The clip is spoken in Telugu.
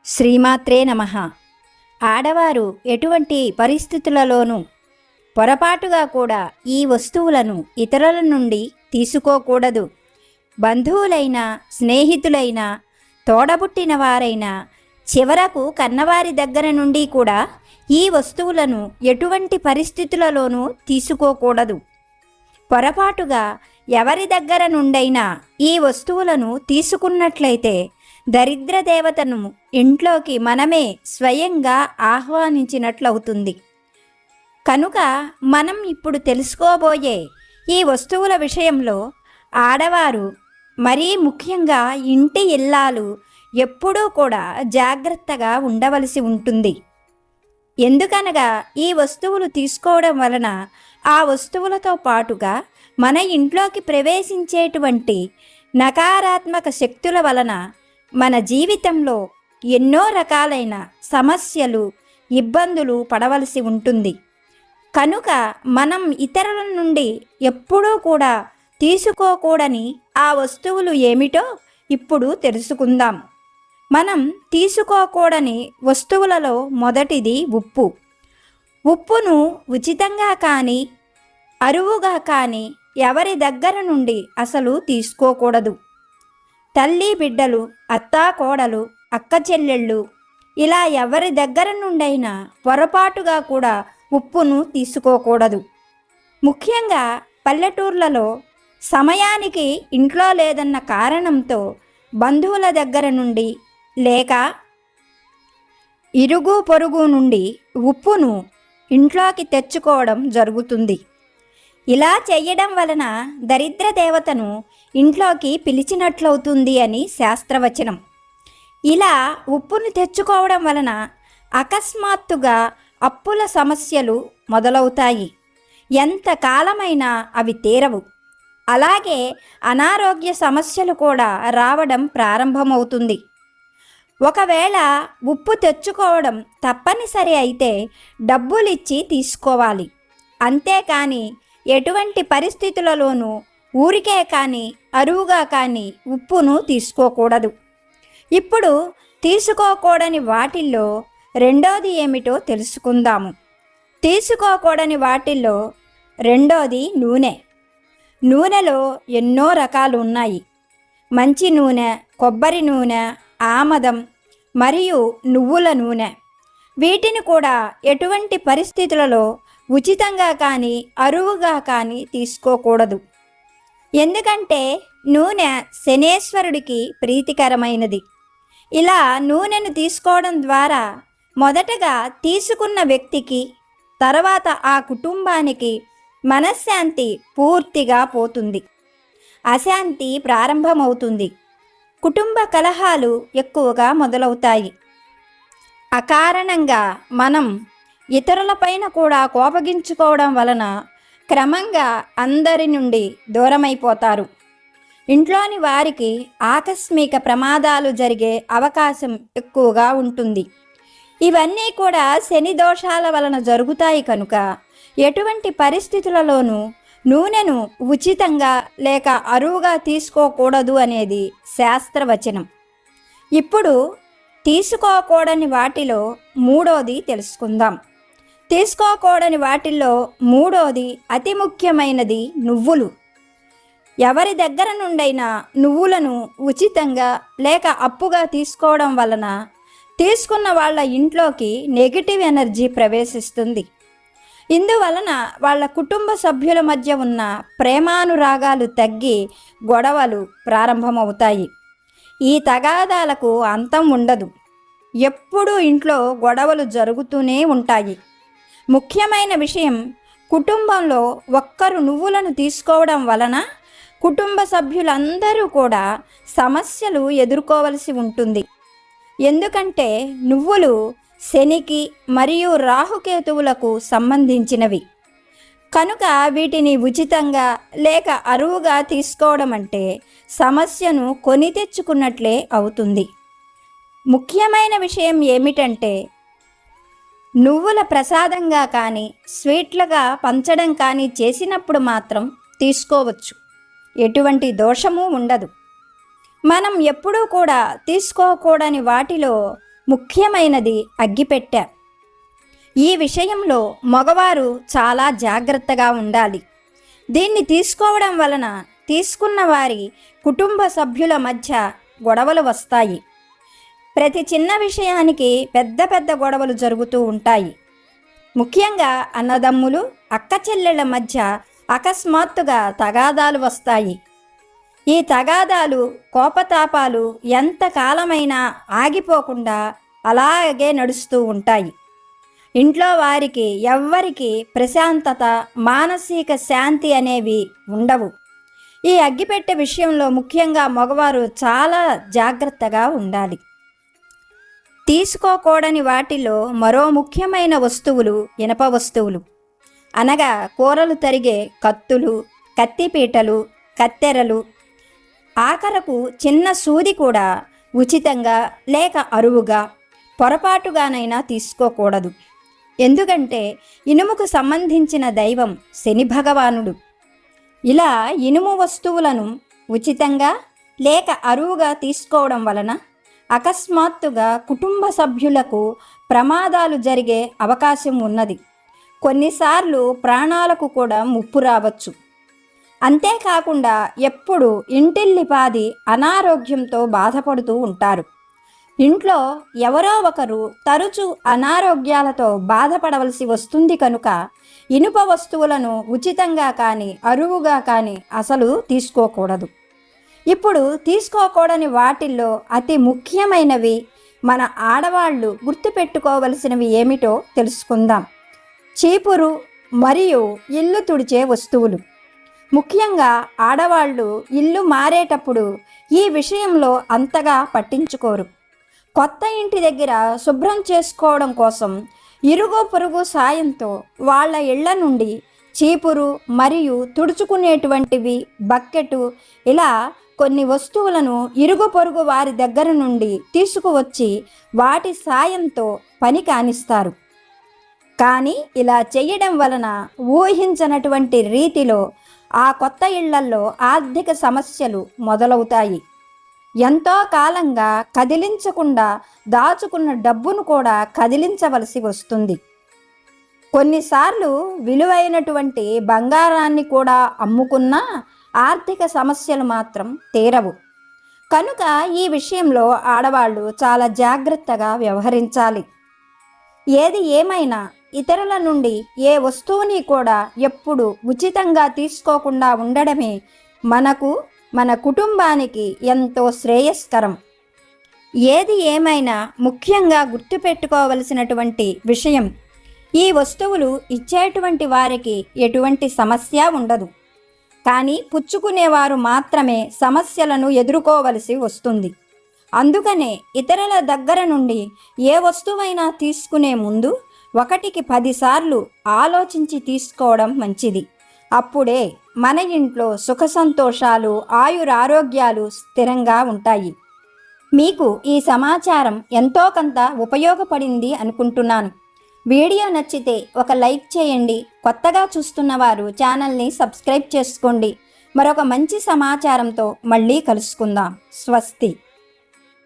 శ్రీమాత్రే నమః. ఆడవారు ఎటువంటి పరిస్థితులలోనూ పొరపాటుగా కూడా ఈ వస్తువులను ఇతరుల నుండి తీసుకోకూడదు. బంధువులైనా, స్నేహితులైనా, తోడబుట్టిన వారైనా, చివరకు కన్నవారి దగ్గర నుండి కూడా ఈ వస్తువులను ఎటువంటి పరిస్థితులలోనూ తీసుకోకూడదు. పొరపాటుగా ఎవరి దగ్గర నుండైనా ఈ వస్తువులను తీసుకున్నట్లయితే దరిద్ర దేవతను ఇంట్లోకి మనమే స్వయంగా ఆహ్వానించినట్లవుతుంది. కనుక మనం ఇప్పుడు తెలుసుకోబోయే ఈ వస్తువుల విషయంలో ఆడవారు, మరీ ముఖ్యంగా ఇంటి ఇల్లాలు ఎప్పుడూ కూడా జాగ్రత్తగా ఉండవలసి ఉంటుంది. ఎందుకనగా ఈ వస్తువులు తీసుకోవడం వలన ఆ వస్తువులతో పాటుగా మన ఇంట్లోకి ప్రవేశించేటువంటి నకారాత్మక శక్తుల వలన మన జీవితంలో ఎన్నో రకాలైన సమస్యలు, ఇబ్బందులు పడవలసి ఉంటుంది. కనుక మనం ఇతరుల నుండి ఎప్పుడూ కూడా తీసుకోకూడని ఆ వస్తువులు ఏమిటో ఇప్పుడు తెలుసుకుందాం. మనం తీసుకోకూడని వస్తువులలో మొదటిది ఉప్పు. ఉప్పును ఉచితంగా కానీ, అరువుగా కానీ ఎవరి దగ్గర నుండి అసలు తీసుకోకూడదు. తల్లి బిడ్డలు, అత్తా కోడలు, అక్క చెల్లెళ్ళు, ఇలా ఎవరి దగ్గర నుండైనా పొరపాటుగా కూడా ఉప్పును తీసుకోకూడదు. ముఖ్యంగా పల్లెటూర్లలో సమయానికి ఇంట్లో లేదన్న కారణంతో బంధువుల దగ్గర నుండి లేక ఇరుగు పొరుగు నుండి ఉప్పును ఇంట్లోకి తెచ్చుకోవడం జరుగుతుంది. ఇలా చేయడం వలన దరిద్ర దేవతను ఇంట్లోకి పిలిచినట్లవుతుంది అని శాస్త్రవచనం. ఇలా ఉప్పును తెచ్చుకోవడం వలన అకస్మాత్తుగా అప్పుల సమస్యలు మొదలవుతాయి. ఎంత కాలమైనా అవి తీరవు. అలాగే అనారోగ్య సమస్యలు కూడా రావడం ప్రారంభమవుతుంది. ఒకవేళ ఉప్పు తెచ్చుకోవడం తప్పనిసరి అయితే డబ్బులిచ్చి తీసుకోవాలి. అంతేకాని ఎటువంటి పరిస్థితులలోనూ ఊరికే కానీ, అరువుగా కానీ ఉప్పును తీసుకోకూడదు. ఇప్పుడు తీసుకోకూడని వాటిల్లో రెండోది ఏమిటో తెలుసుకుందాము. తీసుకోకూడని వాటిల్లో రెండోది నూనె. నూనెలో ఎన్నో రకాలు ఉన్నాయి. మంచి నూనె, కొబ్బరి నూనె, ఆమదం మరియు నువ్వుల నూనె. వీటిని కూడా ఎటువంటి పరిస్థితులలో ఉచితంగా కానీ, అరువుగా కానీ తీసుకోకూడదు. ఎందుకంటే నూనె శనేశ్వరుడికి ప్రీతికరమైనది. ఇలా నూనెను తీసుకోవడం ద్వారా మొదటగా తీసుకున్న వ్యక్తికి, తర్వాత ఆ కుటుంబానికి మనశ్శాంతి పూర్తిగా పోతుంది. అశాంతి ప్రారంభమవుతుంది. కుటుంబ కలహాలు ఎక్కువగా మొదలవుతాయి. అకారణంగా మనం ఇతరులపైన కూడా కోపగించుకోవడం వలన క్రమంగా అందరి నుండి దూరమైపోతారు. ఇంట్లోని వారికి ఆకస్మిక ప్రమాదాలు జరిగే అవకాశం ఎక్కువగా ఉంటుంది. ఇవన్నీ కూడా శని దోషాల వలన జరుగుతాయి. కనుక ఎటువంటి పరిస్థితులలోనూ నూనెను ఉచితంగా లేక అరువుగా తీసుకోకూడదు అనేది శాస్త్రవచనం. ఇప్పుడు తీసుకోకూడని వాటిలో మూడోది తెలుసుకుందాం. తీసుకోకూడని వాటిల్లో మూడోది అతి ముఖ్యమైనది నువ్వులు. ఎవరి దగ్గర నుండైనా నువ్వులను ఉచితంగా లేక అప్పుగా తీసుకోవడం వలన తీసుకున్న వాళ్ళ ఇంట్లోకి నెగిటివ్ ఎనర్జీ ప్రవేశిస్తుంది. ఇందువలన వాళ్ళ కుటుంబ సభ్యుల మధ్య ఉన్న ప్రేమానురాగాలు తగ్గి గొడవలు ప్రారంభమవుతాయి. ఈ తగాదాలకు అంతం ఉండదు. ఎప్పుడూ ఇంట్లో గొడవలు జరుగుతూనే ఉంటాయి. ముఖ్యమైన విషయం, కుటుంబంలో ఒక్కరు నువ్వులను తీసుకోవడం వలన కుటుంబ సభ్యులందరూ కూడా సమస్యలు ఎదుర్కోవలసి ఉంటుంది. ఎందుకంటే నువ్వులు శనికి మరియు రాహుకేతువులకు సంబంధించినవి. కనుక వీటిని ఉచితంగా లేక అరువుగా తీసుకోవడం అంటే సమస్యను కొని తెచ్చుకున్నట్లే అవుతుంది. ముఖ్యమైన విషయం ఏమిటంటే నువ్వుల ప్రసాదంగా కానీ, స్వీట్లుగా పంచడం కానీ చేసినప్పుడు మాత్రం తీసుకోవచ్చు. ఎటువంటి దోషము ఉండదు. మనం ఎప్పుడూ కూడా తీసుకోకూడని వాటిలో ముఖ్యమైనది అగ్గిపెట్టె. ఈ విషయంలో మగవారు చాలా జాగ్రత్తగా ఉండాలి. దీన్ని తీసుకోవడం వలన తీసుకున్న వారి కుటుంబ సభ్యుల మధ్య గొడవలు వస్తాయి. ప్రతి చిన్న విషయానికి పెద్ద పెద్ద గొడవలు జరుగుతూ ఉంటాయి. ముఖ్యంగా అన్నదమ్ములు, అక్క చెల్లెళ్ళ మధ్య అకస్మాత్తుగా తగాదాలు వస్తాయి. ఈ తగాదాలు, కోపతాపాలు ఎంతకాలమైనా ఆగిపోకుండా అలాగే నడుస్తూ ఉంటాయి. ఇంట్లో వారికి ఎవ్వరికి ప్రశాంతత, మానసిక శాంతి అనేవి ఉండవు. ఈ అగ్గిపెట్టె విషయంలో ముఖ్యంగా మగవారు చాలా జాగ్రత్తగా ఉండాలి. తీసుకోకూడని వాటిలో మరో ముఖ్యమైన వస్తువులు ఇనప వస్తువులు, అనగా కూరలు తరిగే కత్తులు, కత్తిపీటలు, కత్తెరలు, ఆఖరకు చిన్న సూది కూడా ఉచితంగా లేక అరువుగా పొరపాటుగానైనా తీసుకోకూడదు. ఎందుకంటే ఇనుముకు సంబంధించిన దైవం శని భగవానుడు. ఇలా ఇనుము వస్తువులను ఉచితంగా లేక అరువుగా తీసుకోవడం వలన అకస్మాత్తుగా కుటుంబ సభ్యులకు ప్రమాదాలు జరిగే అవకాశం ఉన్నది. కొన్నిసార్లు ప్రాణాలకు కూడా ముప్పు రావచ్చు. అంతేకాకుండా ఎప్పుడు ఇంటిల్లిపాది అనారోగ్యంతో బాధపడుతూ ఉంటారు. ఇంట్లో ఎవరో ఒకరు తరచూ అనారోగ్యాలతో బాధపడవలసి వస్తుంది కనుక ఇనుప వస్తువులను ఉచితంగా కానీ అరువుగా కానీ అసలు తీసుకోకూడదు. ఇప్పుడు తీసుకోకూడని వాటిల్లో అతి ముఖ్యమైనవి మన ఆడవాళ్ళు గుర్తుపెట్టుకోవలసినవి ఏమిటో తెలుసుకుందాం. చీపురు మరియు ఇల్లు తుడిచే వస్తువులు. ముఖ్యంగా ఆడవాళ్ళు ఇల్లు మారేటప్పుడు ఈ విషయంలో అంతగా పట్టించుకోరు. కొత్త ఇంటి దగ్గర శుభ్రం చేసుకోవడం కోసం ఇరుగు పొరుగు సాయంతో వాళ్ళ ఇళ్ల నుండి చీపురు మరియు తుడుచుకునేటువంటివి, బకెటు, ఇలా కొన్ని వస్తువులను ఇరుగు పొరుగు వారి దగ్గర నుండి తీసుకువచ్చి వాటి సాయంతో పని కానిస్తారు. కానీ ఇలా చేయడం వలన ఊహించనటువంటి రీతిలో ఆ కొత్త ఇళ్లల్లో ఆర్థిక సమస్యలు మొదలవుతాయి. ఎంతో కాలంగా కదిలించకుండా దాచుకున్న డబ్బును కూడా కదిలించవలసి వస్తుంది. కొన్నిసార్లు విలువైనటువంటి బంగారాన్ని కూడా అమ్ముకున్నా ఆర్థిక సమస్యలు మాత్రం తీరవు. కనుక ఈ విషయంలో ఆడవాళ్ళు చాలా జాగ్రత్తగా వ్యవహరించాలి. ఏది ఏమైనా ఇతరుల నుండి ఏ వస్తువుని కూడా ఎప్పుడు ఉచితంగా తీసుకోకుండా ఉండడమే మనకు, మన కుటుంబానికి ఎంతో శ్రేయస్కరం. ఏది ఏమైనా ముఖ్యంగా గుర్తుపెట్టుకోవలసినటువంటి విషయం, ఈ వస్తువులు ఇచ్చేటువంటి వారికి ఎటువంటి సమస్య ఉండదు. కానీ పుచ్చుకునేవారు మాత్రమే సమస్యలను ఎదుర్కోవలసి వస్తుంది. అందుకనే ఇతరుల దగ్గర నుండి ఏ వస్తువైనా తీసుకునే ముందు 1కి 10 సార్లు ఆలోచించి తీసుకోవడం మంచిది. అప్పుడే మన ఇంట్లో సుఖ సంతోషాలు, ఆయురారోగ్యాలు స్థిరంగా ఉంటాయి. మీకు ఈ సమాచారం ఎంతో కొంత ఉపయోగపడింది అనుకుంటున్నాను. వీడియో నచ్చితే ఒక లైక్ చేయండి. కొత్తగా చూస్తున్న వారు ఛానల్ని సబ్స్క్రైబ్ చేసుకోండి. మరొక మంచి సమాచారంతో మళ్ళీ కలుసుకుందాం. స్వస్తి.